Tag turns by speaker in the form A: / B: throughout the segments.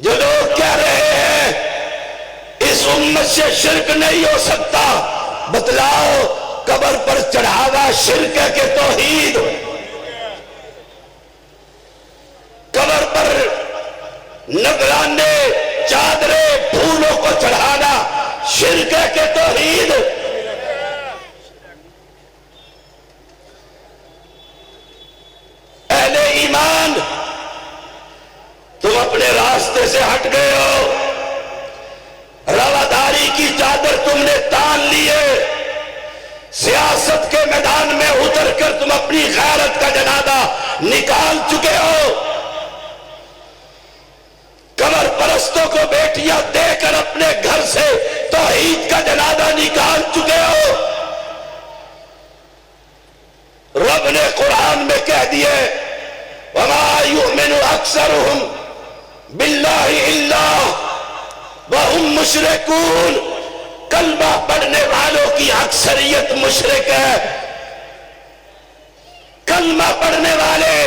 A: جو لوگ کہہ رہے ہیں اس امت سے شرک نہیں ہو سکتا، بتلاؤ قبر پر چڑھاوا شرک ہے کہ توحید؟ قبر پر نذرانے چادریں پھولوں کو چڑھانا شرک ہے کہ توحید؟ اہل ایمان تم اپنے راستے سے ہٹ گئے ہو، رواداری کی چادر تم نے تان لیے، سیاست کے میدان میں اتر کر تم اپنی غیرت کا جنازہ نکال چکے ہو، قبر پرستوں کو بیٹیاں دے کر اپنے گھر سے توحید کا جنازہ نکال چکے ہو۔ رب نے قرآن میں کہہ دیے وَمَا يُؤْمِنُ أَكْثَرُهُمْ بِاللَّهِ إِلَّا وَهُمْ مُشْرِكُونَ، کلمہ پڑھنے والوں کی اکثریت مشرک ہے۔ کلمہ پڑھنے والے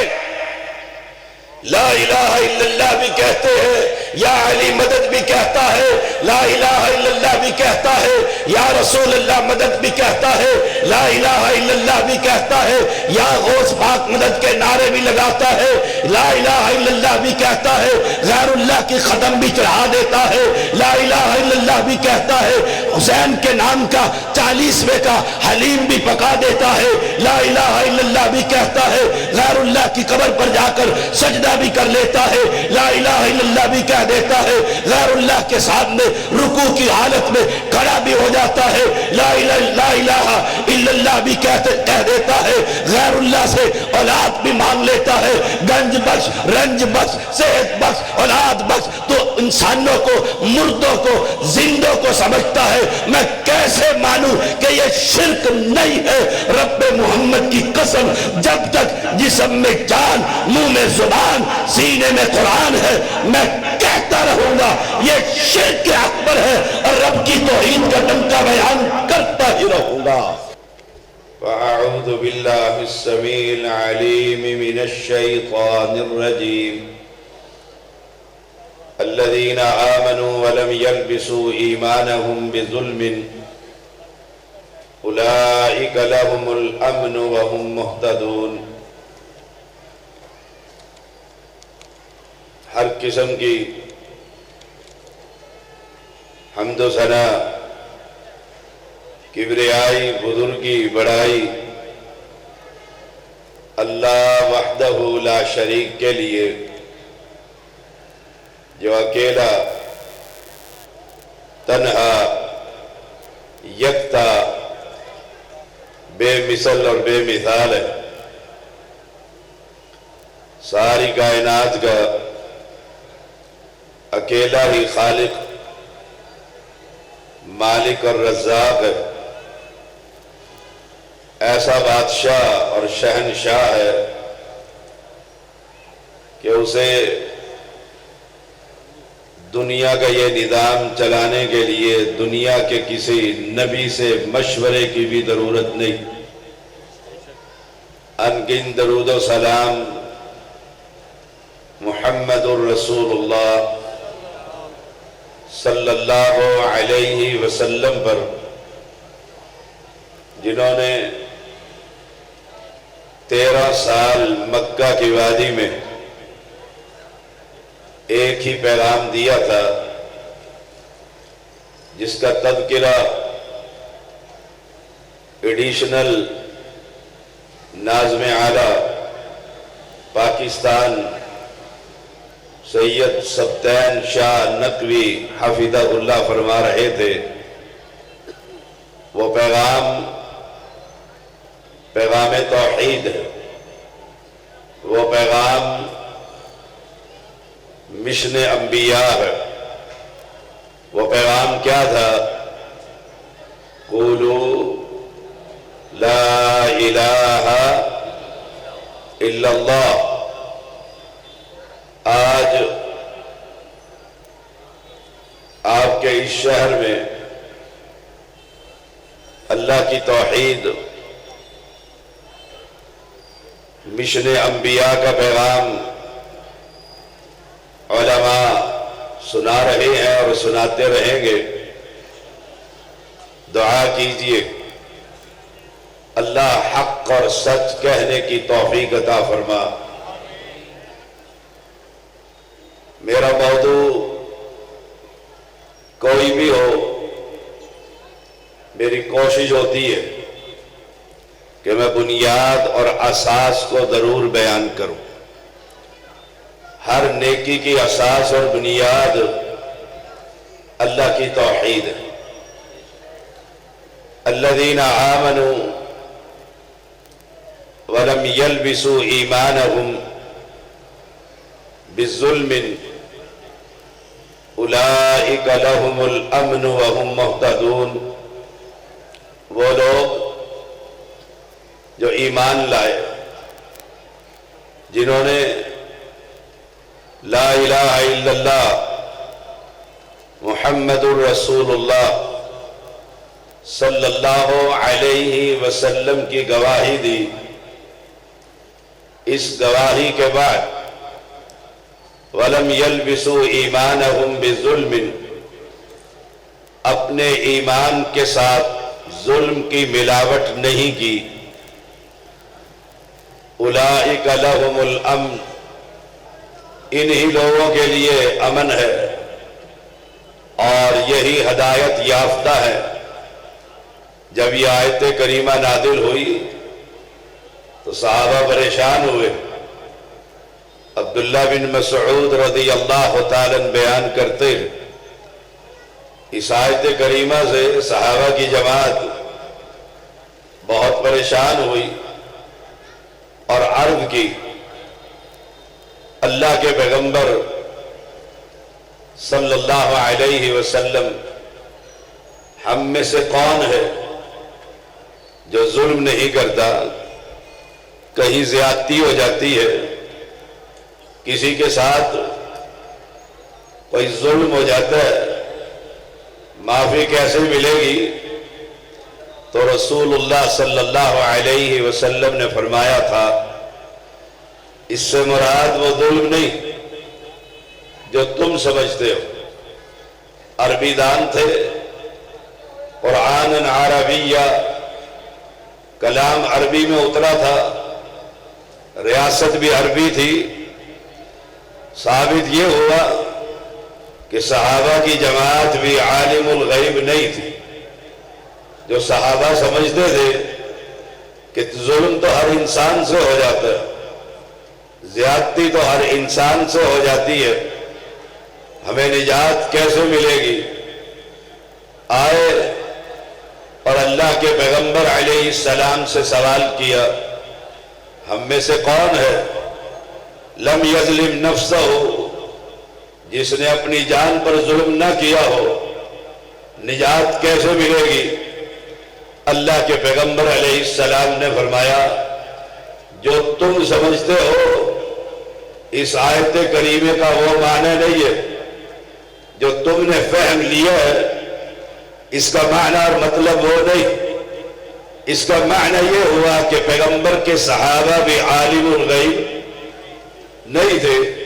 A: لا الہ الا اللہ بھی کہتے ہیں، یا علی مدد بھی کہتا ہے، لا الہ الا اللہ بھی کہتا ہے، یا رسول اللہ مدد بھی کہتا ہے، لا الہ الا اللہ بھی کہتا ہے، یا غوث پاک مدد کے نعرے بھی لگاتا ہے، لا الہ الا اللہ بھی کہتا ہے، غیر اللہ کی قدم بھی چڑھا دیتا ہے، لا الہ الا اللہ بھی کہتا ہے، حسین کے نام کا 40ویں کا حلیم بھی پکا دیتا ہے، لا الہ الا اللہ بھی کہتا ہے، غیر اللہ کی قبر پر جا کر سجدہ بھی کر لیتا ہے، لا الہ الا اللہ بھی کہہ دیتا ہے، غیر اللہ کے سامنے رکوع کی حالت میں کھڑا بھی ہو جاتا ہے، لا الہ الا اللہ بھی کہہ دیتا ہے، غیر اللہ سے اولاد بھی مانگ لیتا ہے، گنج بخش، رنج بخش، صحت بخش، اولاد بخش، تو انسانوں کو، مردوں کو، زندوں کو سمجھتا ہے۔ میں کیسے مانوں کہ یہ شرک نہیں ہے؟ رب محمد کی قسم، جب تک جسم میں جان، منہ میں زبان، سینے میں قرآن ہے، میں کہتا رہوں گا یہ شرک اکبر ہے، اور رب کی توحید کا ڈنکا بیان کرتا ہی رہوں گا۔
B: فأعوذ بالله السميع العليم من الشيطان الرجيم الذين آمنوا ولم يلبسوا إيمانهم بظلم أولئك لهم الأمن وهم مهتدون۔ ہر قسم کی حمد و ثنا، کبریائی، بزرگی، بڑائی اللہ وحدہ لا شریک کے لیے، جو اکیلا، تنہا، یکتا، بے مثل اور بے مثال ہے۔ ساری کائنات کا اکیلا ہی خالق، مالک اور رزاق ہے۔ ایسا بادشاہ اور شہنشاہ ہے کہ اسے دنیا کا یہ نظام چلانے کے لیے دنیا کے کسی نبی سے مشورے کی بھی ضرورت نہیں۔ انگن درود و سلام محمد الرسول اللہ صلی اللہ علیہ وسلم پر، جنہوں نے 13 سال مکہ کی وادی میں ایک ہی پیغام دیا تھا، جس کا تذکرہ ایڈیشنل ناظم اعلیٰ پاکستان سید سبطین شاہ نقوی حفظہ اللہ فرما رہے تھے۔ وہ پیغام توحید ہے، وہ پیغام مشن انبیاء ہے۔ وہ پیغام کیا تھا؟ قولوا لا الہ الا اللہ۔ آج آپ کے اس شہر میں اللہ کی توحید، مشن انبیاء کا پیغام علماء سنا رہے ہیں اور سناتے رہیں گے۔ دعا کیجئے اللہ حق اور سچ کہنے کی توفیق عطا فرما۔ میرا موضوع کوئی بھی ہو، میری کوشش ہوتی ہے کہ میں بنیاد اور اساس کو ضرور بیان کروں۔ ہر نیکی کی اساس اور بنیاد اللہ کی توحید ہے۔ الذین آمنوا ولم يلبسوا ایمانهم بالظلم اولئک لهم الامن وهم مہتدون۔ وہ لوگ جو ایمان لائے، جنہوں نے لا الہ الا اللہ محمد الرسول اللہ صلی اللہ علیہ وسلم کی گواہی دی، اس گواہی کے بعد وَلَمْ يَلْبِسُوا إِيمَانَهُمْ بِظُلْمٍ، اپنے ایمان کے ساتھ ظلم کی ملاوٹ نہیں کی، اولئک لہم الامن، انہی لوگوں کے لیے امن ہے اور یہی ہدایت یافتہ ہے۔ جب یہ آیت کریمہ نازل ہوئی تو صحابہ پریشان ہوئے۔ عبداللہ بن مسعود رضی اللہ تعالیٰ بیان کرتے ہیں، اس آیت کریمہ سے صحابہ کی جماعت بہت پریشان ہوئی اور عرض کی، اللہ کے پیغمبر صلی اللہ علیہ وسلم، ہم میں سے کون ہے جو ظلم نہیں کرتا؟ کہیں زیادتی ہو جاتی ہے، کسی کے ساتھ کوئی ظلم ہو جاتا ہے، معافی کیسے ملے گی؟ تو رسول اللہ صلی اللہ علیہ وسلم نے فرمایا تھا، اس سے مراد وہ ظلم نہیں جو تم سمجھتے ہو۔ عربی دان تھے، قرآن عربیہ، کلام عربی میں اترا تھا، ریاست بھی عربی تھی۔ ثابت یہ ہوا کہ صحابہ کی جماعت بھی عالم الغیب نہیں تھی۔ جو صحابہ سمجھتے تھے کہ ظلم تو ہر انسان سے ہو جاتا ہے، زیادتی تو ہر انسان سے ہو جاتی ہے، ہمیں نجات کیسے ملے گی؟ آئے اور اللہ کے پیغمبر علیہ السلام سے سوال کیا، ہم میں سے کون ہے لم یظلم نفسہ، جس نے اپنی جان پر ظلم نہ کیا ہو، نجات کیسے ملے گی؟ اللہ کے پیغمبر علیہ السلام نے فرمایا، جو تم سمجھتے ہو اس آیت کریمہ کا وہ معنی نہیں ہے، جو تم نے فہم لیا ہے اس کا معنی اور مطلب وہ نہیں۔ اس کا معنی یہ ہوا کہ پیغمبر کے صحابہ بھی عالم الغیب نہیں تھے۔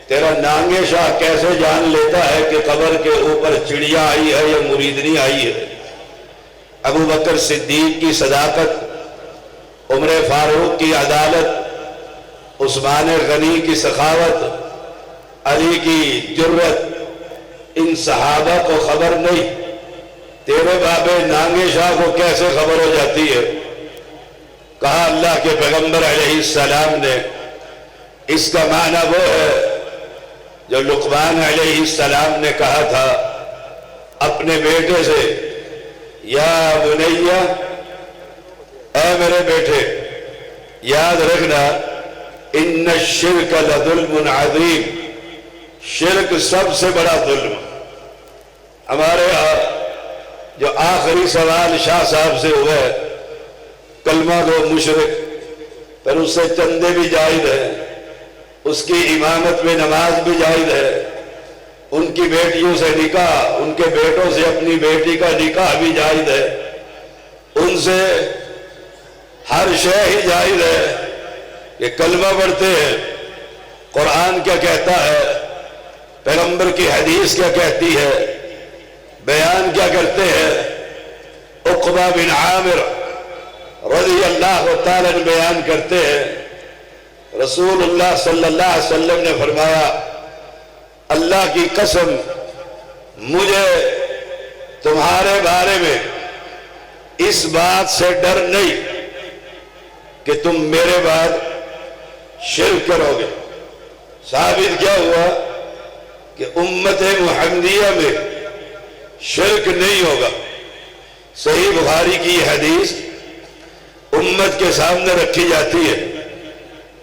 B: تیرا نانگے شاہ کیسے جان لیتا ہے کہ قبر کے اوپر چڑیا آئی ہے یا مریدنی آئی ہے؟ ابو بکر صدیق کی صداقت، عمر فاروق کی عدالت، عثمان غنی کی سخاوت، علی کی جرأت، ان صحابہ کو خبر نہیں، تیرے بابے نانگے شاہ کو کیسے خبر ہو جاتی ہے؟ کہا اللہ کے پیغمبر علیہ السلام نے، اس کا معنی وہ ہے جو لقمان علیہ السلام نے کہا تھا اپنے بیٹے سے، یا بنیہ، اے میرے بیٹے، یاد رکھنا، ان الشرک لظلم عظیم، شرک سب سے بڑا ظلم۔ ہمارے ہاں جو آخری سوال شاہ صاحب سے ہوا ہے، کلمہ گو مشرک، پھر اس سے چندے بھی جائز ہے، اس کی امامت میں نماز بھی جائز ہے، ان کی بیٹیوں سے نکاح، ان کے بیٹوں سے اپنی بیٹی کا نکاح بھی جائز ہے، ان سے ہر شے ہی جائز ہے کہ کلمہ پڑھتے ہیں۔ قرآن کیا کہتا ہے؟ پیغمبر کی حدیث کیا کہتی ہے، بیان کیا کرتے ہیں؟ عقبہ بن عامر رضی اللہ تعالیٰ عنہ بیان کرتے ہیں، رسول اللہ صلی اللہ علیہ وسلم نے فرمایا، اللہ کی قسم مجھے تمہارے بارے میں اس بات سے ڈر نہیں کہ تم میرے بعد شرک کرو گے۔ ثابت کیا ہوا کہ امت محمدیہ میں شرک نہیں ہوگا۔ صحیح بخاری کی یہ حدیث امت کے سامنے رکھی جاتی ہے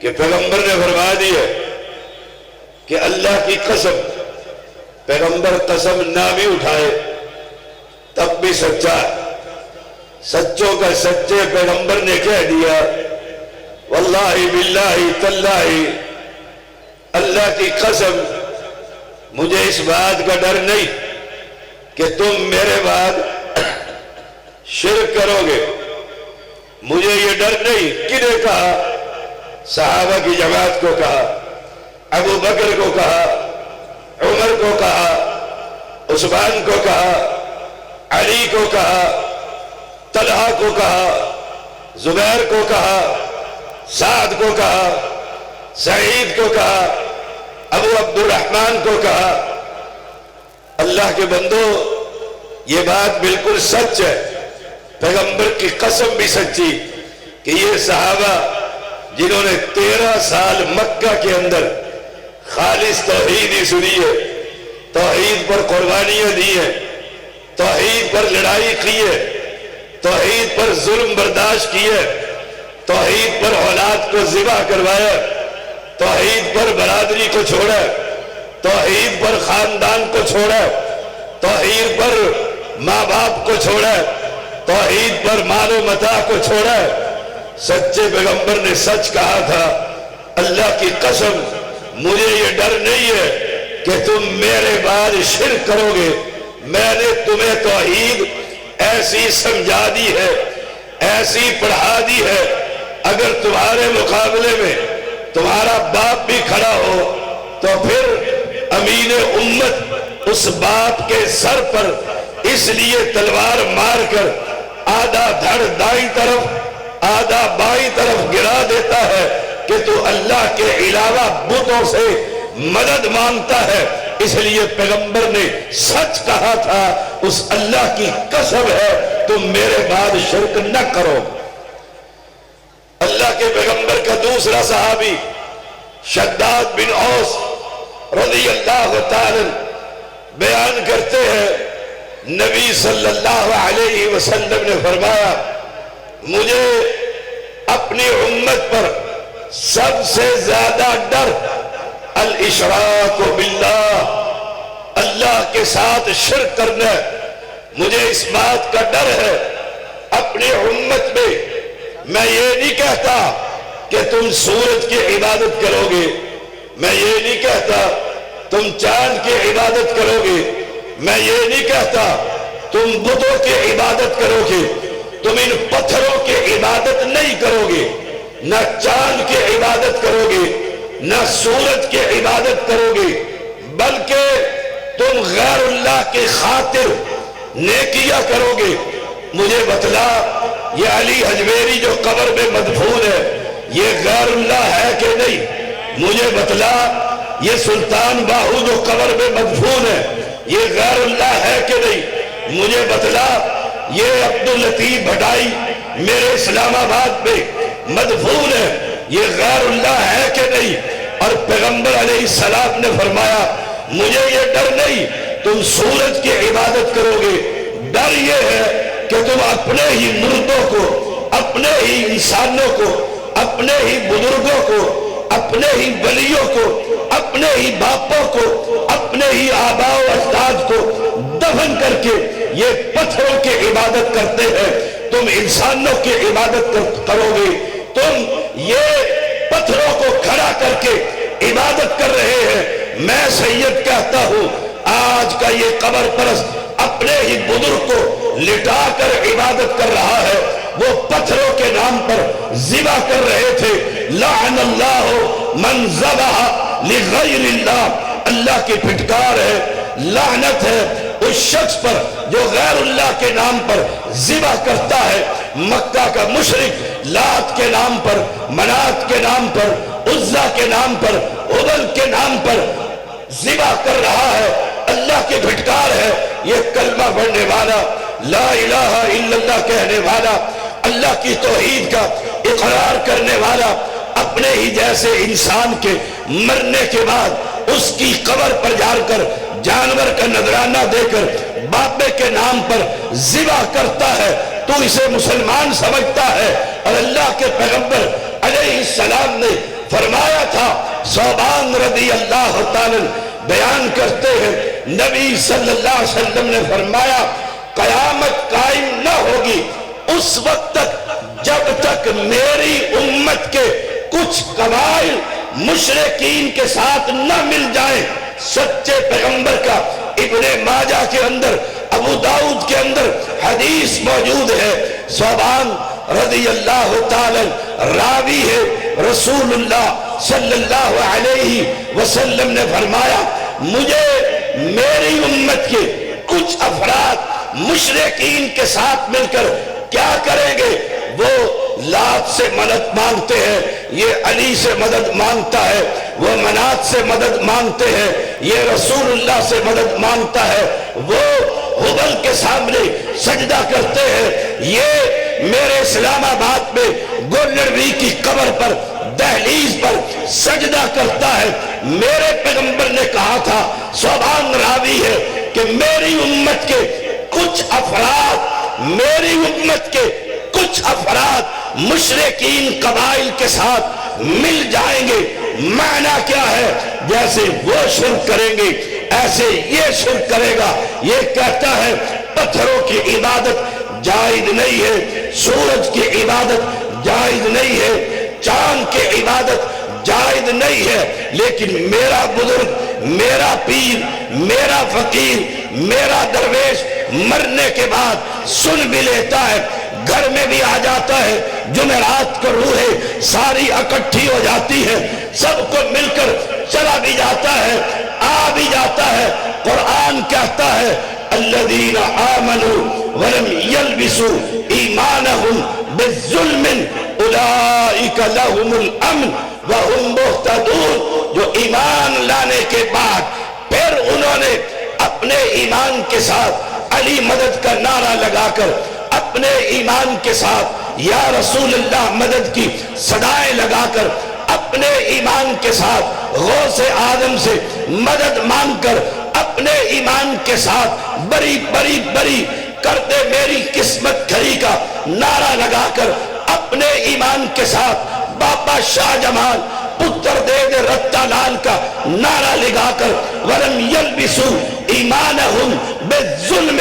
B: کہ پیغمبر نے فرما دی ہے کہ اللہ کی قسم، پیغمبر قسم نہ بھی اٹھائے تب بھی سچا ہے، سچوں کا سچے پیغمبر نے کہہ دیا، واللہ باللہ تاللہ، اللہ کی قسم مجھے اس بات کا ڈر نہیں کہ تم میرے بعد شرک کرو گے، مجھے یہ ڈر نہیں۔ کنے کہا؟ صحابہ کی جماعت کو کہا، ابو بکر کو کہا، عمر کو کہا، عثمان کو کہا، علی کو کہا، طلحہ کو کہا، زبیر کو کہا، سعد کو کہا، سعید کو کہا، ابو عبد الرحمن کو کہا۔ اللہ کے بندو، یہ بات بالکل سچ ہے، پیغمبر کی قسم بھی سچی کہ یہ صحابہ جنہوں نے 13 سال مکہ کے اندر خالص توحید ہی سنی ہے، توحید پر قربانیاں دی ہیں، توحید پر لڑائی کی ہے، توحید پر ظلم برداشت کی ہے، توحید پر اولاد کو ذبح کروایا، توحید پر برادری کو چھوڑا، توحید پر خاندان کو چھوڑا، توحید پر ماں باپ کو چھوڑا، توحید پر مال و متاع کو چھوڑا۔ سچے پیغمبر نے سچ کہا تھا، اللہ کی قسم مجھے یہ ڈر نہیں ہے کہ تم میرے بعد شرک کرو گے، میں نے تمہیں توحید ایسی سمجھا دی ہے، ایسی پڑھا دی ہے، اگر تمہارے مقابلے میں تمہارا باپ بھی کھڑا ہو تو پھر امین امت اس باپ کے سر پر اس لیے تلوار مار کر آدھا دھڑ دائیں طرف آدھا بائیں طرف گرا دیتا ہے کہ تو اللہ کے علاوہ بتوں سے مدد مانگتا ہے۔ اس لیے پیغمبر نے سچ کہا تھا، اس اللہ کی قسم ہے تم میرے بعد شرک نہ کرو۔ اللہ کے پیغمبر کا دوسرا صحابی شداد بن اوس رضی اللہ تعالی بیان کرتے ہیں، نبی صلی اللہ علیہ وسلم نے فرمایا، مجھے اپنی امت پر سب سے زیادہ ڈر الاشراک باللہ، اللہ کے ساتھ شرک کرنا۔ مجھے اس بات کا ڈر ہے اپنی امت میں، میں یہ نہیں کہتا کہ تم سورج کی عبادت کرو گے، میں یہ نہیں کہتا تم چاند کی عبادت کرو گے، میں یہ نہیں کہتا تم بتوں کی عبادت کرو گے، تم ان پتھروں کی عبادت نہیں کرو گے، نہ چاند کی عبادت کرو گے، نہ سورج کی عبادت کرو گے، بلکہ تم غیر اللہ کی خاطر نیکیاں کرو گے۔ مجھے بتلا، یہ علی حجویری جو قبر میں مدفون ہے یہ غیر اللہ ہے کہ نہیں؟ مجھے بتلا، یہ سلطان باہو جو قبر میں مدفون ہے یہ غیر اللہ ہے کہ نہیں؟ مجھے بتلا، یہ عبداللطیف بھٹائی میرے اسلام آباد میں مدفون ہے یہ غیر اللہ ہے کہ نہیں؟ اور پیغمبر علیہ السلام نے فرمایا، مجھے یہ ڈر نہیں تم سورج کی عبادت کرو گے، ڈر یہ ہے کہ تم اپنے ہی مردوں کو، اپنے ہی انسانوں کو، اپنے ہی بزرگوں کو، اپنے ہی ولیوں کو، اپنے ہی باپوں کو، اپنے ہی آباء و اجداد کو دفن کر کے یہ پتھروں کی عبادت کرتے ہیں، تم انسانوں کی عبادت کرو گے، تم یہ پتھروں کو کھڑا کر کے عبادت کر رہے ہیں۔ میں سید کہتا ہوں، آج کا یہ قبر پرست اپنے ہی بزرگ کو لٹا کر عبادت کر رہا ہے، وہ پتھروں کے نام پر ذبح کر رہے تھے۔ لعن اللہ من ذبح لغیر اللہ،
A: اللہ کی پھٹکار ہے، لعنت ہے اس شخص پر جو غیر اللہ کے نام پر ذبح کرتا ہے۔ مکہ کا مشرک لات کے نام پر، منات کے نام پر، عزا کے نام پر، ہبل کے نام پر ذبح کر رہا ہے، اللہ کی پھٹکار ہے۔ یہ کلمہ پڑھنے والا، لا الہ الا اللہ کہنے والا، اللہ کی توحید کا اقرار کرنے والا، اپنے ہی جیسے انسان کے مرنے کے بعد اس کی قبر پر جا کر جانور کا نذرانہ دے کر بابے کے نام پر ذبح کرتا ہے، تو اسے مسلمان سمجھتا ہے۔ اور اللہ کے پیغمبر علیہ السلام نے فرمایا تھا، ثوبان رضی اللہ تعالی بیان کرتے ہیں، نبی صلی اللہ علیہ وسلم نے فرمایا قیامت قائم نہ ہوگی اس وقت تک جب تک میری امت کے کچھ قبائل مشرکین کے ساتھ نہ مل جائیں۔ سچے پیغمبر کا ابن ماجہ کے اندر، ابو داؤد کے اندر حدیث موجود ہے، ثوبان رضی اللہ تعالی راوی ہے، رسول اللہ صلی اللہ علیہ وسلم نے فرمایا مجھے میری امت کے کچھ افراد مشرکین کے ساتھ مل کر کیا کریں گے؟ وہ لات سے مدد مانگتے ہیں، یہ علی سے مدد مانگتا ہے، وہ منات سے مدد مانگتے ہیں، یہ رسول اللہ سے مدد مانگتا ہے، وہ ہبل کے سامنے سجدہ کرتے ہیں، یہ میرے اسلام آباد میں گولڑوی کی قبر پر دہلیز پر سجدہ کرتا ہے۔ میرے پیغمبر نے کہا تھا، ثوبان راوی ہے، کہ میری امت کے کچھ افراد مشرکین قبائل کے ساتھ مل جائیں گے۔ معنی کیا ہے؟ جیسے وہ شرک کریں گے ایسے یہ شرک کرے گا۔ یہ کہتا ہے پتھروں کی عبادت جائز نہیں ہے، سورج کی عبادت جائز نہیں ہے، چاند کی عبادت جائز نہیں ہے، لیکن میرا بزرگ، میرا پیر، میرا فقیر، میرا درویش مرنے کے بعد سن بھی لیتا ہے، گھر میں بھی آ جاتا ہے، جمعرات کو روحیں ساری اکٹھی ہو جاتی ہے، سب کو مل کر چلا بھی جاتا ہے، آ بھی جاتا ہے۔ قرآن کہتا ہے الذین آمنوا ولم یلبسوا ایمانہم بالظلم اولئک لہم الامن وہم مہتدون۔ جو ایمان لانے کے بعد پھر انہوں نے اپنے ایمان کے ساتھ علی مدد کا نعرہ لگا کر، اپنے ایمان کے ساتھ یا رسول اللہ مدد کی صدائیں لگا کر، اپنے ایمان کے ساتھ غوث آدم سے مدد مانگ کر، اپنے ایمان کے ساتھ بری بری بری کر دے میری قسمت کھری کا نعرہ لگا کر، اپنے ایمان کے ساتھ بابا شاہ جمال پتر دے دے رتا لال کا نعرہ لگا کر، ولم یلبسوا ایمانہم بالظلم،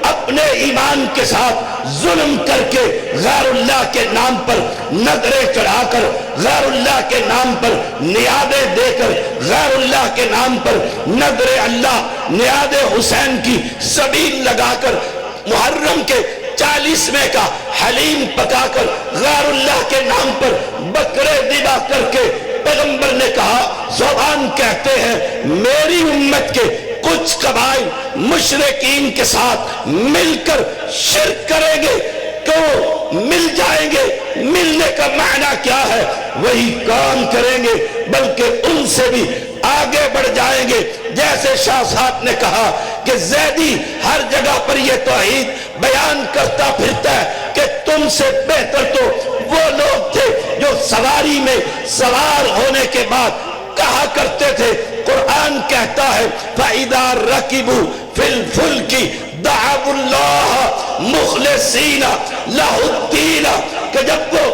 A: اپنے ایمان کے ساتھ ظلم کر کے غیر اللہ کے نام پر نظریں چڑھا کر، غیر اللہ کے نام پر نیادیں دے کر، غیر اللہ کے نام پر نظر اللہ، نیاد حسین کی سبیل لگا کر، محرم کے 40ویں کا حلیم پکا کر، غیر اللہ کے نام پر بکرے ذبح کر کے، پیغمبر نے کہا، ثوبان کہتے ہیں میری امت کے کچھ قبائل مشرکین کے ساتھ مل کر شرک کریں گے، تو مل جائیں گے۔ ملنے کا معنی کیا ہے؟ وہی کام کریں گے، بلکہ ان سے بھی آگے بڑھ جائیں گے۔ جیسے شاہ صاحب نے کہا کہ زیدی ہر جگہ پر یہ توحید بیان کرتا پھرتا ہے کہ تم سے بہتر تو وہ لوگ تھے جو سواری میں سوار ہونے کے بعد کہا کرتے تھے، قرآن کہتا ہے فَإِذَا رَكِبُوا فِي الْفُلْكِ دَعَوُا اللَّهَ مُخْلِصِينَ لَهُ الدِّينَ، کہ جب وہ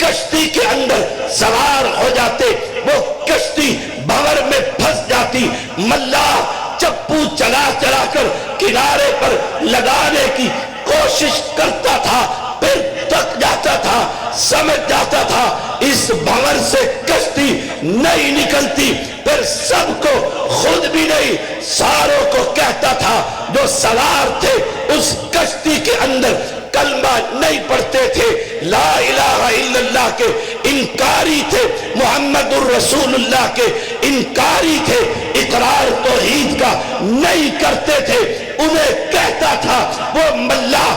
A: کشتی کے اندر سوار ہو جاتے، وہ کشتی بھور میں پھنس جاتی، ملاح چپو چلا چلا کر کنارے پر لگانے کی کوشش کرتا تھا، پھر تک جاتا تھا، سمجھ جاتا تھا اس بھور سے کشتی نہیں نکلتی، پھر سب کو، خود بھی نہیں، ساروں کو کہتا تھا جو سوار تھے اس کشتی کے اندر، کلمہ نہیں پڑھتے تھے، لا الہ الا اللہ کے انکاری تھے، محمد الرسول اللہ کے انکاری تھے، اقرار توحید کا نہیں کرتے تھے، انہیں کہتا تھا وہ ملا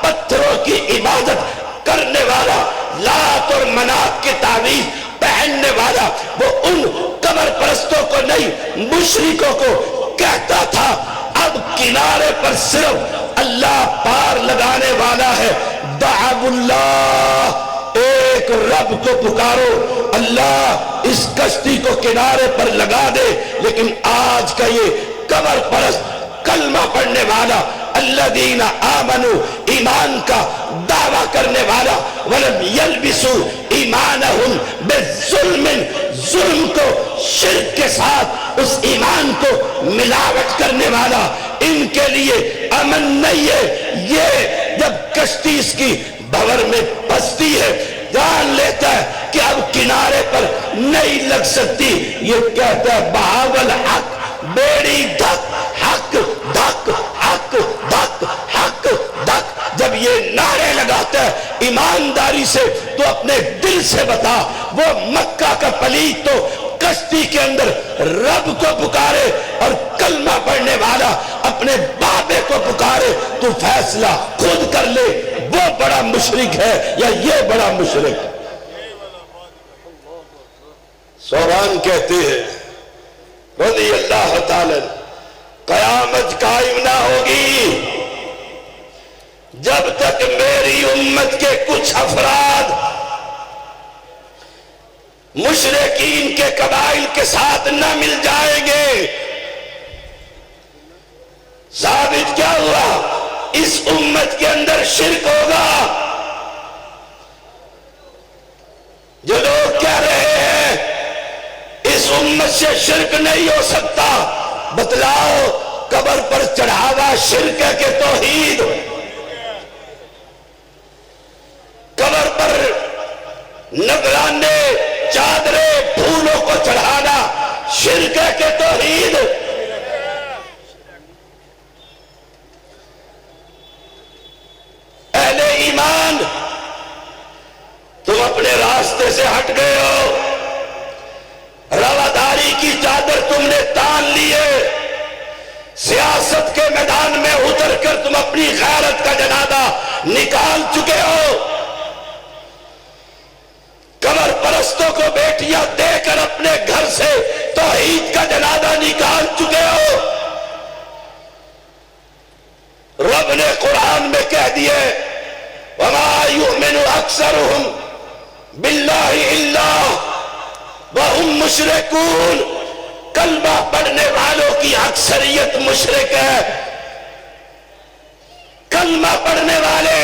A: پتھروں کی عبادت کرنے والا، لات اور منات کی تعویذ پہننے والا، وہ ان قبر پرستوں کو نہیں مشرکوں کو کہتا تھا اب کنارے پر صرف اللہ پار لگانے والا ہے، دعو اللہ، ایک رب کو پکارو، اللہ اس کشتی کو کنارے پر لگا دے۔ لیکن آج کا یہ قبر پرست کلمہ پڑھنے والا، الذین آمنوا، ایمان کا دعویٰ کرنے والا، ولم یلبسوا ایمانہم بالظلم، ظلم کو شرک کے ساتھ اس ایمان کو ملاوٹ کرنے والا، ان کے لیے امن نہیں ہے۔ یہ جب کشتی اس کی بھور میں پھنستی ہے، جان لیتا ہے کہ اب کنارے پر نہیں لگ سکتی، یہ کہتا ہے بہاول حق، بیڑی دھک، حق دھک، حق دھک، حق دھک۔ جب یہ نعرے لگاتا ہے ایمانداری سے تو اپنے دل سے بتا، وہ مکہ کا پلیت تو کشتی کے اندر رب کو پکارے اور کلمہ پڑھنے والا اپنے بابے کو پکارے، تو فیصلہ خود کر لے، وہ بڑا مشرک ہے یا یہ بڑا مشرک؟
B: سبحان کہتے ہیں رضی اللہ تعالی، قیامت قائم نہ ہوگی جب تک میری امت کے کچھ افراد مشرکین کے قبائل کے ساتھ نہ مل جائیں گے۔ ثابت کیا ہوا؟ اس امت کے اندر شرک ہوگا۔ جو لوگ کہہ رہے ہیں اس امت سے شرک نہیں ہو سکتا، بتلاؤ قبر پر چڑھاوا شرک ہے کہ توحید؟ قبر پر نذرانے، چادریں، پھولوں کو چڑھانا شرک ہے کہ توحید؟ اہل ایمان، تم اپنے راستے سے ہٹ گئے ہو، رواداری کی چادر تم نے تان لی ہے، سیاست کے میدان میں اتر کر تم اپنی غیرت کا جنازہ نکال چکے ہو، قبر پرستوں کو بیٹیاں دے کر اپنے گھر سے توحید کا جنازہ نکال چکے ہو۔ رب نے قرآن میں کہہ دیے وَمَا يُؤْمِنُ أَكْثَرُهُمْ بِاللَّهِ إِلَّا وَهُمْ مُشْرِكُونَ، کلمہ پڑھنے والوں کی اکثریت مشرک ہے۔ کلمہ پڑھنے والے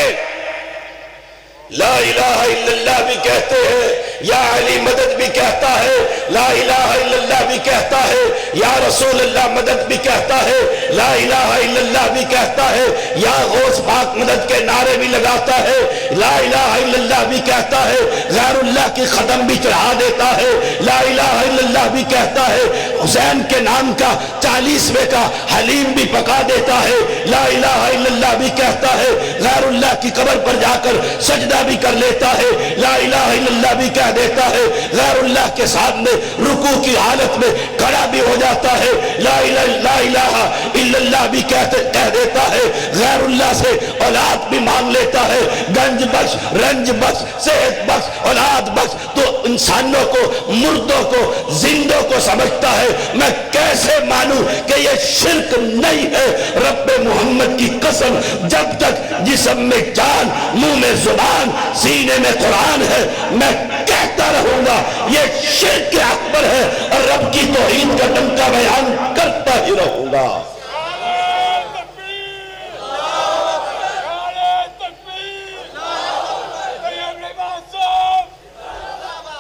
B: لا الہ الا اللہ بھی کہتے ہیں، یا علی مدد بھی کہتا ہے، لا الہ الا اللہ بھی کہتا ہے، یا رسول اللہ مدد بھی کہتا ہے، لا الہ الا اللہ بھی کہتا ہے، یا غوث پاک مدد کے نعرے بھی لگاتا ہے، لا الہ الا اللہ بھی کہتا ہے، غیر اللہ کی ختم بھی چڑھا دیتا ہے، لا الہ الا اللہ بھی کہتا ہے، حسین کے نام کا 40ویں کا حلیم بھی پکا دیتا ہے، لا الہ الا اللہ بھی کہتا ہے، غیر اللہ کی قبر پر جا کر سجدہ بھی کر لیتا ہے، لا الہ الا اللہ بھی کہہ دیتا ہے، غیر اللہ کے سامنے رکوع کی حالت میں کھڑا بھی ہو جاتا ہے، لا الہ الا اللہ بھی کہہ دیتا ہے، غیر اللہ سے اولاد بھی مانگ لیتا ہے، گنج بخش، رنج بخش، صحت بخش، اولاد بخش، تو انسانوں کو، مردوں کو، زندوں کو سمجھتا ہے۔ میں کیسے مانوں کہ یہ شرک نہیں ہے؟ رب محمد کی قسم، جب تک جسم میں جان، منہ میں زبان، سینے میں قرآن ہے، میں کہتا رہوں گا یہ شرک اکبر ہے اور رب کی توحید کا ڈنکا بیان کرتا ہی رہوں گا۔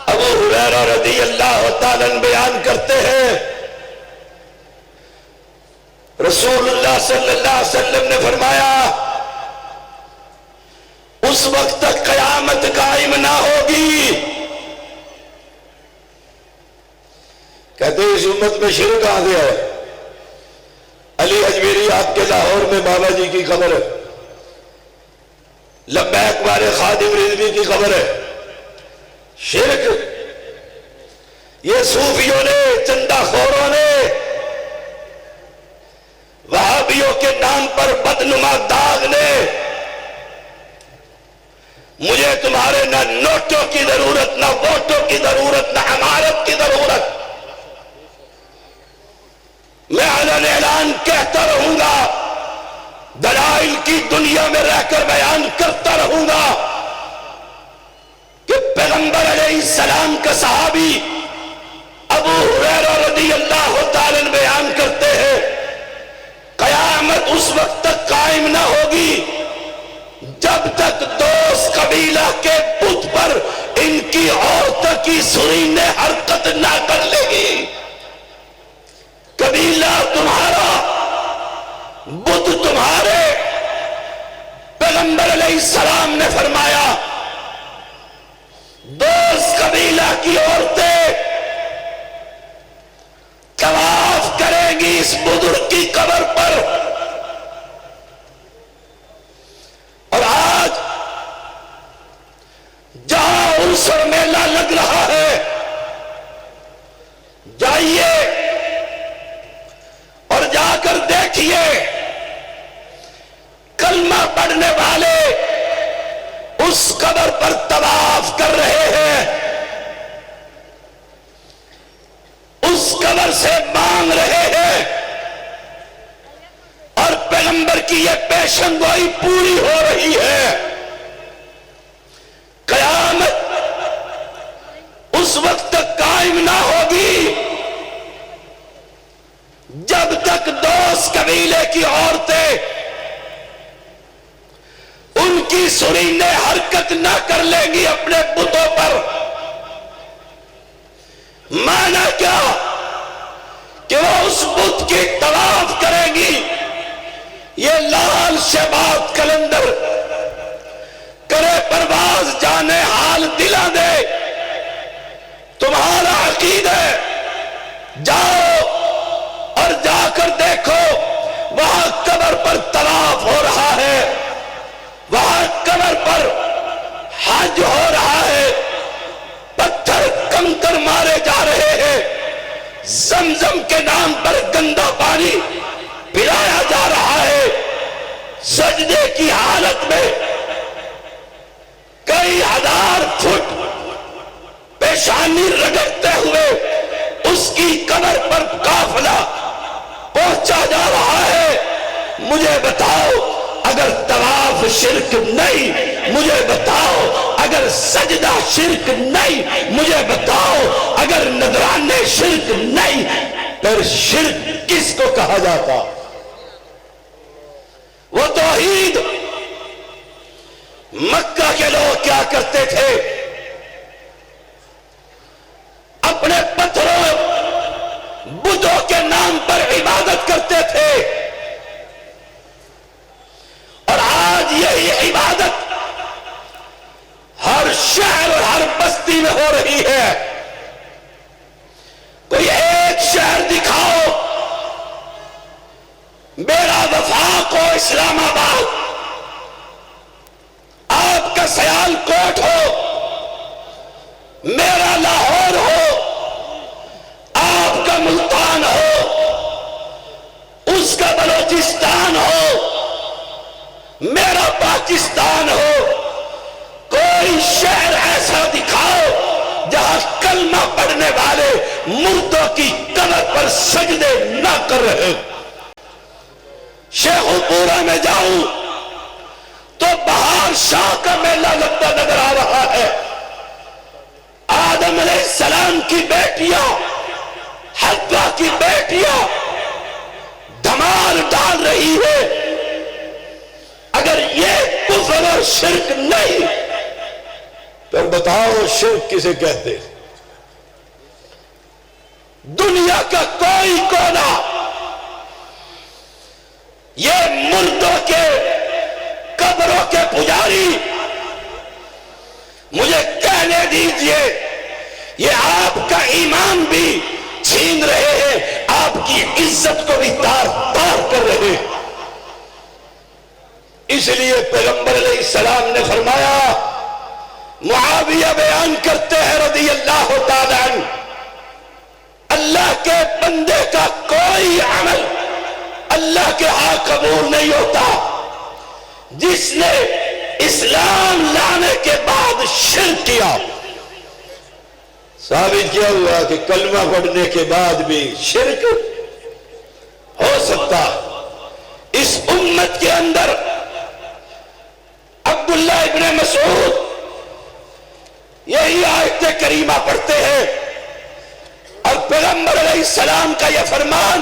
B: ابو ہریرہ رضی اللہ تعالیٰ بیان کرتے ہیں رسول اللہ صلی اللہ علیہ وسلم نے فرمایا اس وقت تک قیامت قائم نہ ہوگی۔ کہتے ہیں اس امت میں شرک آ گیا ہے۔ علی اجمیری آپ کے لاہور میں بابا جی کی قبر ہے، لبیک والے خادم رضوی کی قبر ہے،
A: شرک یہ صوفیوں نے، چندہ خوروں نے، وہابیوں کے نام پر بدنما داغ نے، مجھے تمہارے نہ نوٹوں کی ضرورت، نہ ووٹوں کی ضرورت، نہ عمارت کی ضرورت، میں علن اعلان کہتا رہوں گا، دلائل کی دنیا میں رہ کر بیان کرتا رہوں گا کہ پیغمبر علیہ السلام کا صحابی ابو ہریرہ رضی اللہ تعالیٰ عنہ بیان کرتے ہیں، قیامت اس وقت تک قائم نہ ہوگی جب تک دوست قبیلہ کے بت پر ان کی عورتوں کی سرینیں حرکت نہ کر لے گی۔ قبیلہ تمہارا، بت تمہارے۔ پیغمبر علیہ السلام نے فرمایا دوست قبیلہ کی عورتیں طواف کریں گی اس بزرگ کی قبر پر، اور آج جہاں عرس اور میلہ لگ رہا ہے، جائیے اور جا کر دیکھیے کلمہ پڑھنے والے اس قبر پر طواف کر رہے ہیں، اس قبر سے مانگ رہے ہیں، اور پیغمبر کی یہ پیشن گوئی پوری ہو رہی ہے۔ قیامت اس وقت تک قائم نہ ہوگی جب تک دوست قبیلے کی عورتیں ان کی سرینیں حرکت نہ کر لیں گی اپنے بتوں پر۔ مانا کیا کہ وہ اس بت کی طواف کریں گی۔ یہ لال شباب کلندر کرے پرواز جانے حال دلا دے، تمہارا عقیدہ جاؤ اور جا کر دیکھو، وہاں قبر پر طواف ہو رہا ہے، وہاں قبر پر حج ہو رہا ہے، پتھر کنکر مارے جا رہے ہیں، زمزم کے نام پر گندا پانی پلایا جا رہا ہے، سجدے کی حالت میں کئی ہزار فٹ پیشانی رگڑتے ہوئے اس کی قبر پر قافلہ پہنچا جا رہا ہے۔ مجھے بتاؤ اگر طواف شرک نہیں، مجھے بتاؤ اگر سجدہ شرک نہیں، مجھے بتاؤ اگر نذرانے شرک نہیں، پھر شرک کس کو کہا جاتا؟ وہ توحید۔ مکہ کے لوگ کیا کرتے تھے؟ اپنے پتھروں بتوں کے نام پر عبادت کرتے تھے، اور آج یہی عبادت ہر شہر اور ہر بستی میں ہو رہی ہے۔ کوئی ایک شہر دکھاؤ، میرا وفاق ہو اسلام آباد، آپ کا سیال کوٹ ہو، میرا لاہور ہو، آپ کا ملتان ہو، اس کا بلوچستان ہو، میرا پاکستان ہو، کوئی شہر ایسا دکھاؤ جہاں کلمہ پڑھنے والے مردوں کی قبر پر سجدے نہ کر رہے۔ شیخو پورہ میں جاؤں تو بہار شاہ کا میلہ لگتا نظر آ رہا ہے، آدم علیہ السلام کی بیٹیاں، حوا کی بیٹیاں دھمال ڈال رہی ہے۔ اگر یہ کفر اور شرک نہیں، پھر بتاؤ شرک کسے کہتے؟ دنیا کا کوئی کونا یہ مردوں کے قبروں کے پجاری، مجھے کہنے دیجئے، یہ آپ کا ایمان بھی چھین رہے ہیں، آپ کی عزت کو بھی تار تار کر رہے ہیں۔ اس لیے پیغمبر علیہ السلام نے فرمایا معاویہ بیان کرتے ہیں رضی اللہ تعالیٰ عنہ، اللہ کے بندے کا کوئی عمل اللہ کے ہاں قبول نہیں ہوتا جس نے اسلام لانے کے بعد شرک کیا۔ ثابت کیا ہوا کہ کلمہ پڑھنے کے بعد بھی شرک ہو سکتا۔ اس امت کے اندر عبداللہ ابن مسعود یہی آیت کریمہ پڑھتے ہیں اور پیغمبر علیہ السلام کا یہ فرمان،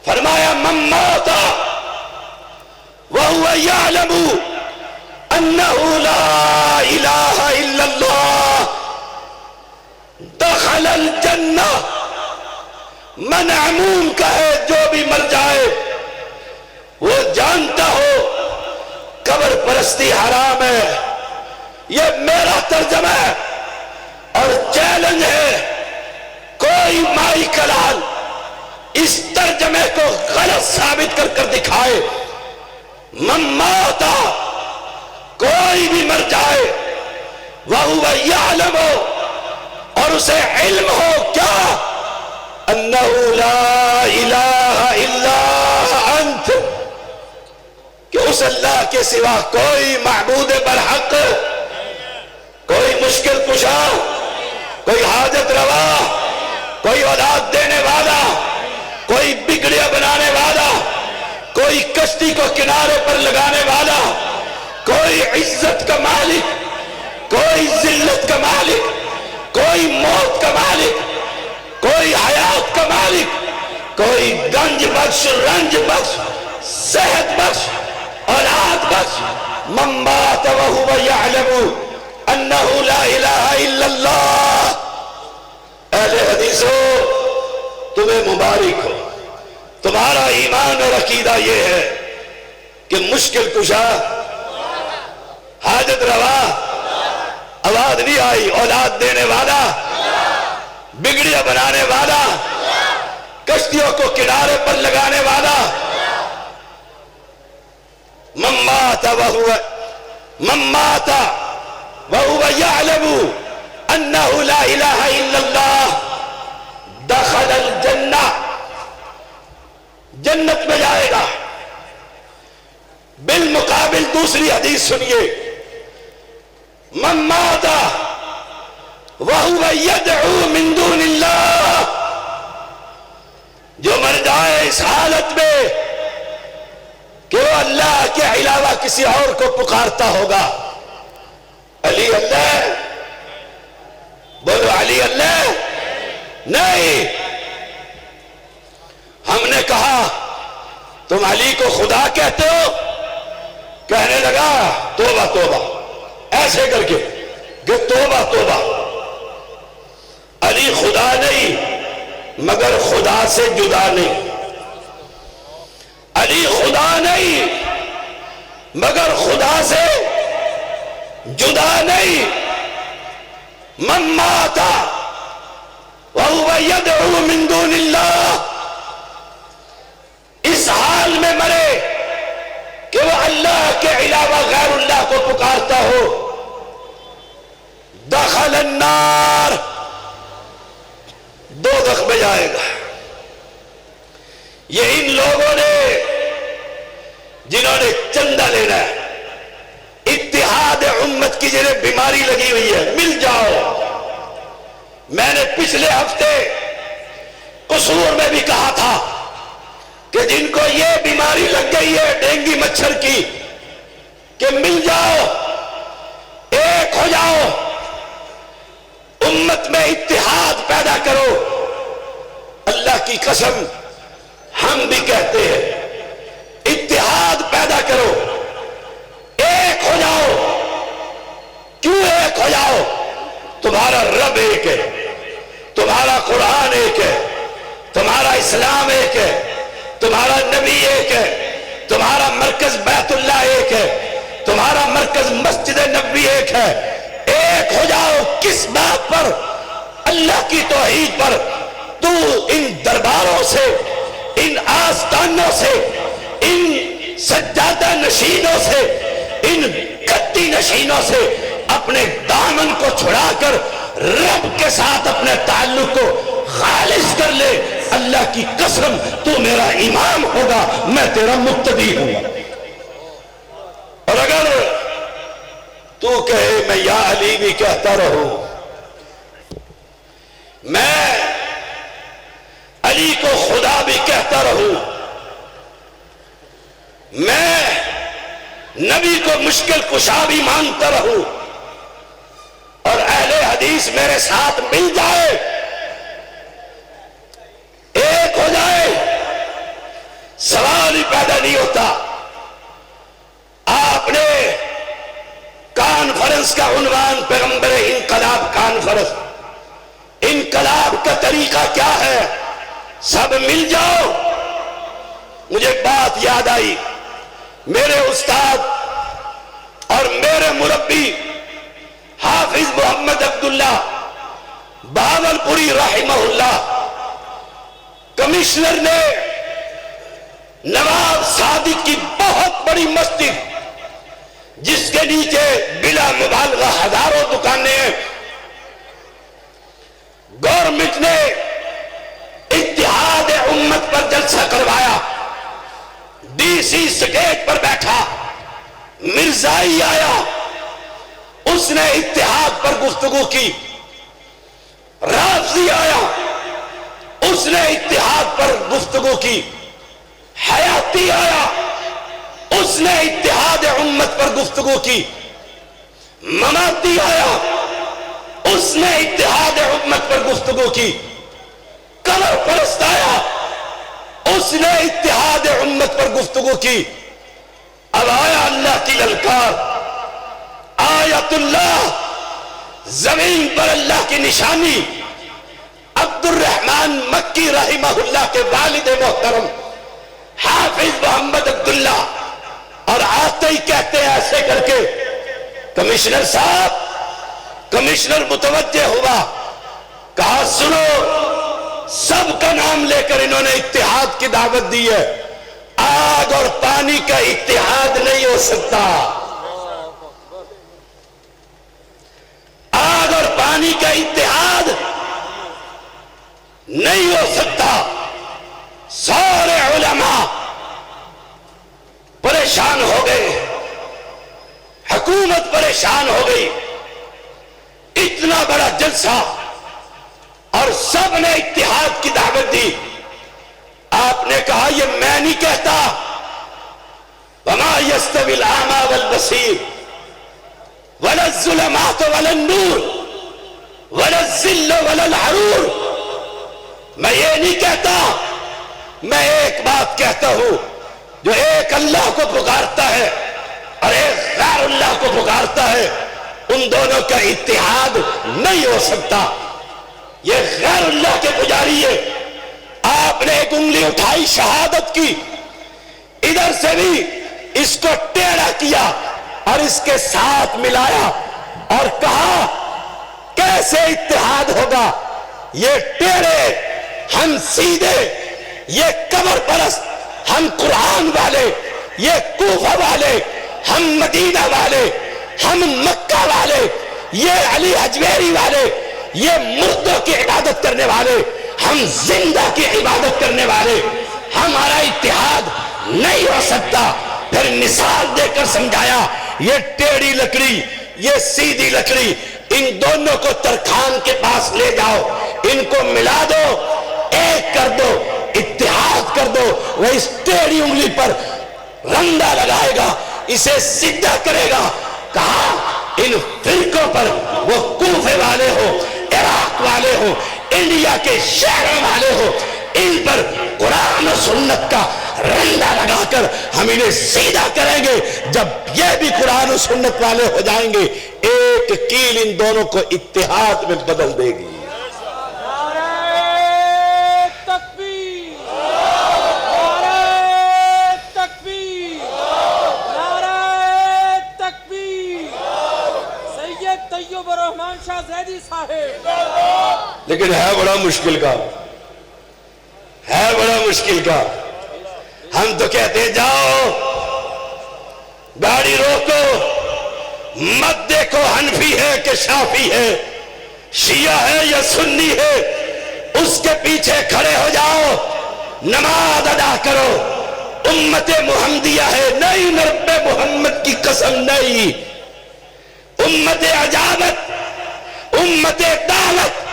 A: فرمایا من مات وهو يعلم انه لا الہ الا اللہ دخل الجنہ۔ من عموم کا ہے، جو بھی مر جائے وہ جانتا ہو قبر پرستی حرام ہے۔ یہ میرا ترجمہ ہے اور چیلنج ہے، کوئی مائی کلال اس ترجمے کو غلط ثابت کر کر دکھائے۔ من ماتا، کوئی بھی مر جائے، وَهُوَ يَعْلَمُ، اور اسے علم ہو کیا، انہو لا الہ الا انت، کہ اس اللہ کے سوا کوئی معبود برحق، کوئی مشکل کشا، کوئی حاجت روا، کوئی اولاد دینے والا، کوئی بگڑیا بنانے والا، کوئی کشتی کو کنارے پر لگانے والا، کوئی عزت کا مالک، کوئی ذلت کا مالک، کوئی موت کا مالک، کوئی حیات کا مالک، کوئی گنج بخش، رنج بخش، صحت بخش، اولاد بخش۔ من مات وهو يعلم انه لا الہ الا اللہ۔ اہل حدیثوں، تمہیں مبارک ہو، تمہارا ایمان اور عقیدہ یہ ہے کہ مشکل کشا، حاجت روا، آواز نہیں آئی، اولاد دینے والا، بگڑیا بنانے والا، کشتیوں کو کنارے پر لگانے والا، من مات وهو يعلم انه لا الہ الا اللہ دخل الجنہ، جنت میں جائے گا۔ بالمقابل دوسری حدیث سنیے، من مات وهو يدعو من دون اللہ، جو مر جائے اس حالت میں کہ وہ اللہ کے علاوہ کسی اور کو پکارتا ہوگا، علی اللہ، بولو علی اللہ، نہیں۔ ہم نے کہا تم علی کو خدا کہتے ہو، کہنے لگا توبہ توبہ، ایسے کر کے کہ توبہ توبہ، علی خدا نہیں مگر خدا سے جدا نہیں، علی خدا نہیں مگر خدا سے جدا نہیں۔ من مات وهو يدعو من دون اللہ، اس حال میں مرے کہ وہ اللہ کے علاوہ غیر اللہ کو پکارتا ہو، دخل النار، دوزخ میں جائے گا۔ یہ ان لوگوں نے جنہوں نے چندہ لینا ہے، اتحاد امت کی جنہیں بیماری لگی ہوئی ہے، مل جاؤ۔ میں نے پچھلے ہفتے قصور میں بھی کہا تھا کہ جن کو یہ بیماری لگ گئی ہے ڈینگی مچھر کی، کہ مل جاؤ، ایک ہو جاؤ، امت میں اتحاد پیدا کرو۔ اللہ کی قسم ہم بھی کہتے ہیں اتحاد پیدا کرو، ایک ہو جاؤ۔ کیوں ایک ہو جاؤ؟ تمہارا رب ایک ہے، تمہارا قرآن ایک ہے، تمہارا اسلام ایک ہے، تمہارا نبی ایک ہے، تمہارا مرکز بیت اللہ ایک ہے، تمہارا مرکز مسجد نبوی ایک ہے۔ ایک ہو جاؤ، کس بات پر؟ اللہ کی توحید پر۔ تو ان درباروں سے، ان آستانوں سے، ان سجادہ نشینوں سے، ان کتی نشینوں سے اپنے دامن کو چھڑا کر رب کے ساتھ اپنے تعلق کو خالص کر لے، اللہ کی قسم تو میرا امام ہوگا، میں تیرا مقتدی ہوں گا۔ اور اگر تو کہے میں یا علی بھی کہتا رہوں، میں علی کو خدا بھی کہتا رہوں، میں نبی کو مشکل کشا بھی مانتا رہوں، اور اہل حدیث میرے ساتھ مل جائے، ایک ہو جائے، سوال ہی پیدا نہیں ہوتا۔ آپ نے کانفرنس کا عنوان پیغمبر انقلاب کانفرنس، انقلاب کا طریقہ کیا ہے؟ سب مل جاؤ۔ مجھے بات یاد آئی، میرے استاد اور میرے مربی حافظ محمد عبداللہ بہاولپوری رحمہ اللہ، کمشنر نے نواب صادق کی بہت بڑی مسجد جس کے نیچے بلا مبالغہ ہزاروں دکانیں ہیں، گورنمنٹ نے اتحاد امت پر جلسہ کروایا، ڈی سی سٹیج پر بیٹھا، مرزائی آیا، اس نے اتحاد پر گفتگو کی، رافضی آیا، اس نے اتحاد پر گفتگو کی، حیاتی آیا، اس نے اتحاد امت پر گفتگو کی، مماتی آیا، اس نے اتحاد امت پر گفتگو کی، قمر پرست آیا، اس نے اتحاد امت پر گفتگو کی۔ اب آیا اللہ کی للکار، آیت اللہ، زمین پر اللہ کی نشانی، عبد الرحمن مکی رحمہ اللہ کے والد محترم حافظ محمد عبداللہ، اور آتے ہی کہتے ہیں ایسے کر کے، کمشنر صاحب، کمشنر متوجہ ہوا، کہا سنو، سب کا نام لے کر انہوں نے اتحاد کی دعوت دی ہے، آگ اور پانی کا اتحاد نہیں ہو سکتا، آگ اور پانی کا اتحاد نہیں ہو سکتا۔ سارے علماء پریشان ہو گئے، حکومت پریشان ہو گئی، اتنا بڑا جلسہ اور سب نے اتحاد کی دعوت دی۔ آپ نے کہا یہ میں نہیں کہتا، وما يستوي الأعمى والبصير ولا الظلمات ولا النور ولا الظل ولا الحرور، میں یہ نہیں کہتا، میں ایک بات کہتا ہوں، جو ایک اللہ کو پکارتا ہے اور ایک غیر اللہ کو پکارتا ہے، ان دونوں کا اتحاد نہیں ہو سکتا۔ یہ غیر اللہ کے پجاری ہے، آپ نے ایک انگلی اٹھائی شہادت کی، ادھر سے بھی اس کو ٹیڑھا کیا اور اس کے ساتھ ملایا اور کہا کیسے اتحاد ہوگا؟ یہ ٹیڑھے، ہم سیدھے، یہ قبر پرست، ہم قرآن والے، یہ کوفہ والے، ہم مدینہ والے، ہم مکہ والے، یہ علی حجویری والے، یہ مردوں کی عبادت کرنے والے، ہم زندہ کی عبادت کرنے والے، ہمارا اتحاد نہیں ہو سکتا۔ پھر مثال دے کر سمجھایا، یہ ٹیڑھی لکڑی، یہ سیدھی لکڑی، ان دونوں کو ترکھان کے پاس لے جاؤ، ان کو ملا دو، ایک کر دو، اتحاد کر دو، وہ اس ٹیڑھی انگلی پر رنڈا لگائے گا، اسے سیدھا کرے گا۔ کہا ان فرقوں پر، وہ کوفے والے ہو، عراق والے ہو، انڈیا کے شہروں والے ہو، ان پر قرآن و سنت کا رنڈا لگا کر ہم انہیں سیدھا کریں گے۔ جب یہ بھی قرآن و سنت والے ہو جائیں گے، ایک کیل ان دونوں کو اتحاد میں بدل دے گی۔ لیکن ہے بڑا مشکل کا، ہے بڑا مشکل کا۔ ہم تو کہتے ہیں جاؤ، گاڑی روکو، مت دیکھو حنفی ہے کہ شافی ہے، شیعہ ہے یا سنی ہے، اس کے پیچھے کھڑے ہو جاؤ، نماز ادا کرو۔ امت محمدیہ ہے، نہیں نرب محمد کی قسم نہیں، امت عجابت، امت دعوت،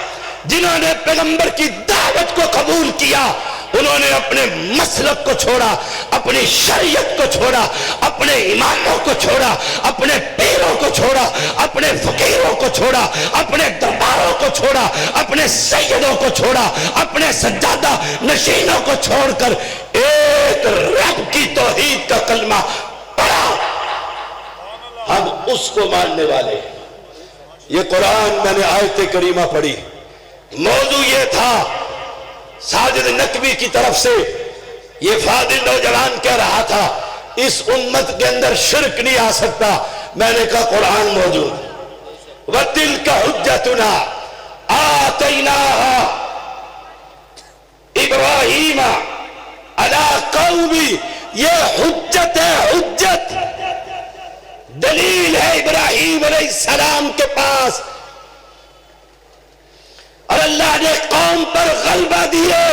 A: جنہوں نے پیغمبر کی دعوت کو قبول کیا، انہوں نے اپنے مسلک کو چھوڑا، اپنی شریعت کو چھوڑا، اپنے اماموں کو چھوڑا، اپنے پیروں کو چھوڑا، اپنے فقیروں کو چھوڑا، اپنے درباروں کو چھوڑا، اپنے سیدوں کو چھوڑا، اپنے سجادہ نشینوں کو چھوڑ کر ایک رب کی توحید کا کلمہ پڑھا۔ ہم اس کو ماننے والے ہیں۔ یہ قرآن میں نے آیت کریمہ پڑھی، موضوع یہ تھا، ساجد نقوی کی طرف سے یہ فاضل نوجوان کہہ رہا تھا اس امت کے اندر شرک نہیں آ سکتا، میں نے کہا قرآن موجود وَتِلْكَ حُجَّتُنَا آتَيْنَاهَا ابراہیم عَلَىٰ قَوْمِ، یہ حجت ہے، حجت دلیل ہے ابراہیم علیہ السلام کے پاس، اور اللہ نے قوم پر غلبہ دیے۔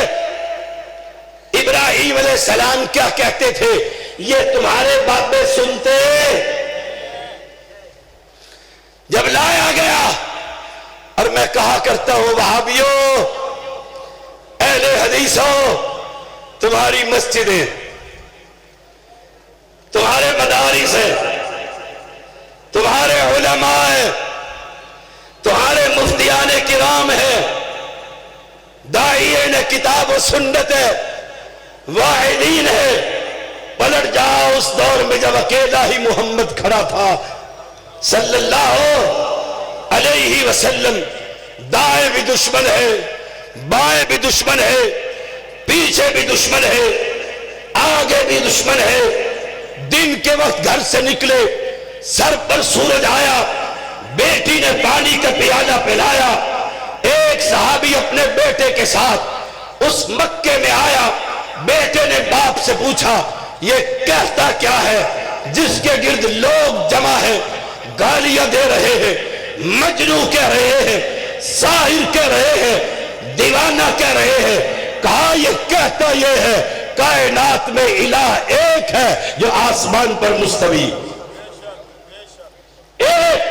A: ابراہیم علیہ السلام کیا کہتے تھے؟ یہ تمہارے باتیں سنتے، جب لایا گیا، اور میں کہا کرتا ہوں وہابیوں، اہل حدیثوں، تمہاری مسجدیں، تمہارے مدارس ہیں، تمہارے علماء ہیں، تمہارے مفتیان کرام ہیں، داعیین کتاب و سنت ہے، واحدین ہے۔ پلٹ جاؤ اس دور میں جب اکیلا ہی محمد کھڑا تھا صلی اللہ علیہ وسلم، دائیں بھی دشمن ہے، بائیں بھی دشمن ہے، پیچھے بھی دشمن ہے، آگے بھی دشمن ہے۔ دن کے وقت گھر سے نکلے، سر پر سورج آیا، بیٹی نے پانی کا پیالہ پلایا، ایک صحابی اپنے بیٹے کے ساتھ اس مکے میں آیا، بیٹے نے باپ سے پوچھا یہ کہتا کیا ہے جس کے گرد لوگ جمع ہیں، گالیاں دے رہے ہیں، مجنون کہہ رہے ہیں، ساحر کہہ رہے ہیں، دیوانہ کہہ رہے ہیں۔ کہا یہ کہتا یہ ہے کائنات میں الہ ایک ہے جو آسمان پر مستوی، ایک۔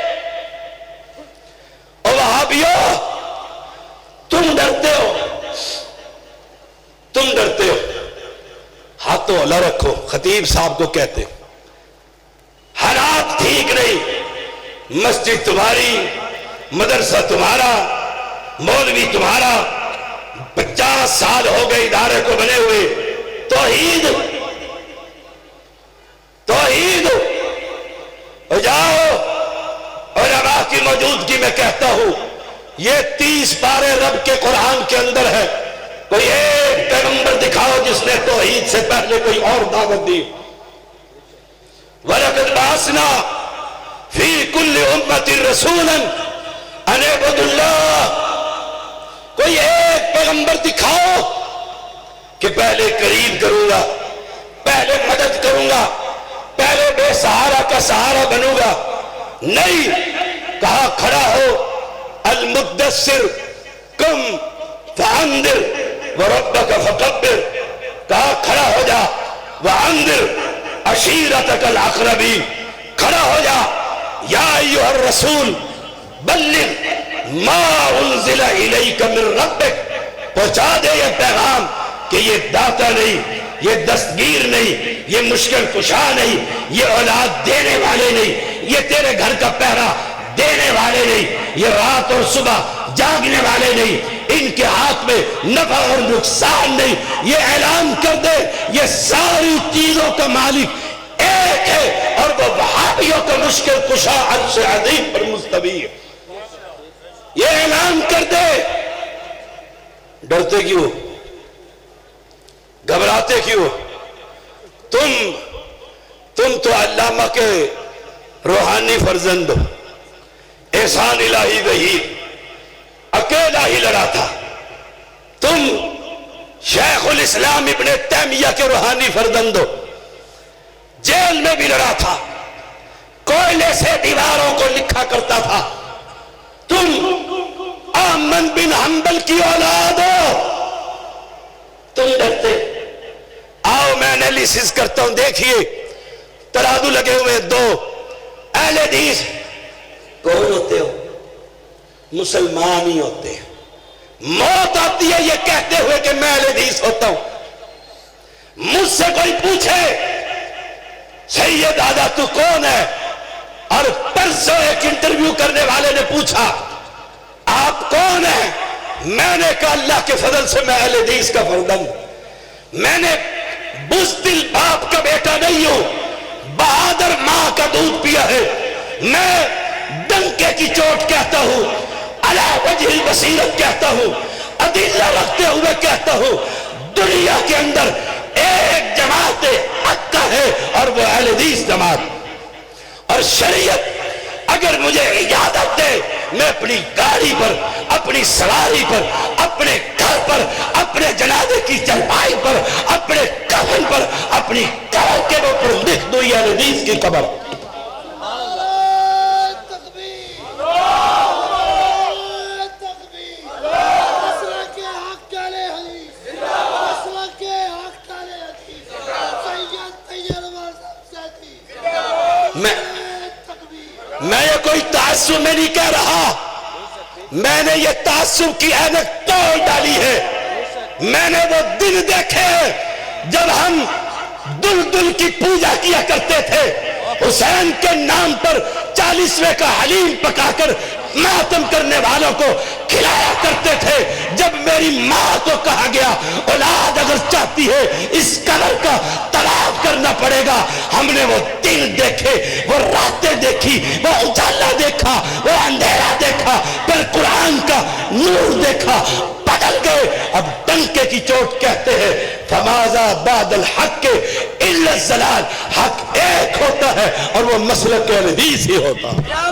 A: اور وہابیو، تم ڈرتے ہو، تم ڈرتے ہو، ہاتھوں اللہ رکھو، خطیب صاحب کو کہتے حالات ٹھیک نہیں، مسجد تمہاری، مدرسہ تمہارا، مولوی تمہارا، 50 سال ہو گئے ادارے کو بنے ہوئے، توحید توحید ہو جاؤ۔ علماء کی موجودگی میں کہتا ہوں یہ 30 پارے رب کے قرآن کے اندر ہے، کوئی ایک پیغمبر دکھاؤ جس نے توحید سے پہلے کوئی اور دعوت دی۔ وَلَقَدْ بَعَثْنَا فِي كُلِّ أُمَّةٍ رَسُولًا أَنِ اعْبُدُوا اللَّهَ، کوئی ایک پیغمبر دکھاؤ کہ پہلے قریب کروں گا، پہلے مدد کروں گا، پہلے بے سہارا کا سہارا بنوں گا۔ نہیں، کہا کھڑا ہو، المدثر قم فانذر وربک فکبر، کہا کھڑا ہو جا، وانذر عشیرتک الاقربین، کھڑا ہو جا، یا ایھا الرسول بلغ ما انزل الیک من ربک، پہنچا دے یہ پیغام کہ یہ داتا نہیں، یہ دستگیر نہیں، یہ مشکل کشا نہیں، یہ اولاد دینے والے نہیں، یہ تیرے گھر کا پہرا دینے والے نہیں، یہ رات اور صبح جاگنے والے نہیں، ان کے ہاتھ میں نفع اور نقصان نہیں۔ یہ اعلان کر دے یہ ساری چیزوں کا مالک ایک ہے، اور وہ وہابیوں کا مشکل کشا عرش عظیم پر مستوی ہے۔ یہ اعلان کر دے۔ ڈرتے کیوں؟ گھبراتے کیوں؟ تم تو علامہ کے روحانی فرزند ہو، احسان الہی وحید، اکیلا ہی لڑا تھا۔ تم شیخ الاسلام ابن تیمیہ کے روحانی فرزند ہو، جیل میں بھی لڑا تھا، کوئلے سے دیواروں کو لکھا کرتا تھا. تم احمد بن حنبل کی اولاد ہو, تم ڈرتے. آؤ میں انالیسس کرتا ہوں. دیکھیے ترازو لگے ہوئے دو. اہل حدیث کون ہوتے ہو؟ مسلمان ہی ہوتے ہیں. موت آتی ہے یہ کہتے ہوئے کہ میں اہل حدیث ہوتا ہوں. مجھ سے کوئی پوچھے سید دادا تو کون ہے, اور پرسوں ایک انٹرویو کرنے والے نے پوچھا آپ کون ہیں, میں نے کہا اللہ کے فضل سے میں اہل حدیث کا فرد ہوں. میں نے بزدل باپ کا بیٹا نہیں ہوں, بہادر ماں کا دودھ پیا ہے. میں ڈنکے کی چوٹ کہتا ہوں, علی وجہ البصیرت کہتا ہوں, ادلہ رکھتے ہوئے کہتا ہوں, دنیا کے اندر ایک جماعت حق کا ہے اور وہ اہل حدیث جماعت. اور شریعت اگر مجھے اجازت دے میں اپنی گاڑی پر, اپنی سواری پر, اپنے گھر پر, اپنے جنازے کی چرپائی پر, اپنے کفن پر, اپنی قبر کے اوپر لکھ دوں یہ اہل حدیث کی قبر. میں یہ کوئی تعصب میں نہیں کہہ رہا, میں نے یہ تعصب کی اینک توڑ ڈالی ہے. میں نے وہ دن دیکھے جب ہم دلدل کی پوجا کیا کرتے تھے, حسین کے نام پر 40ویں کا حلیم پکا کر ماتم کرنے والوں کو کھلایا کرتے تھے. جب میری ماں کو کہا گیا اولاد اگر چاہتی ہے اس قبر کا طواف کرنا پڑے گا, ہم نے وہ دن دیکھے, وہ راتیں دیکھی, وہ اجالا دیکھا, وہ اندھیرا دیکھا, پھر قرآن کا نور دیکھا, بدل گئے. اب ڈنکے کی چوٹ کہتے ہیں فماذا بعد الحق الا الضلال, حق ایک ہوتا ہے اور وہ مسلک اہل حدیث ہی ہوتا ہے.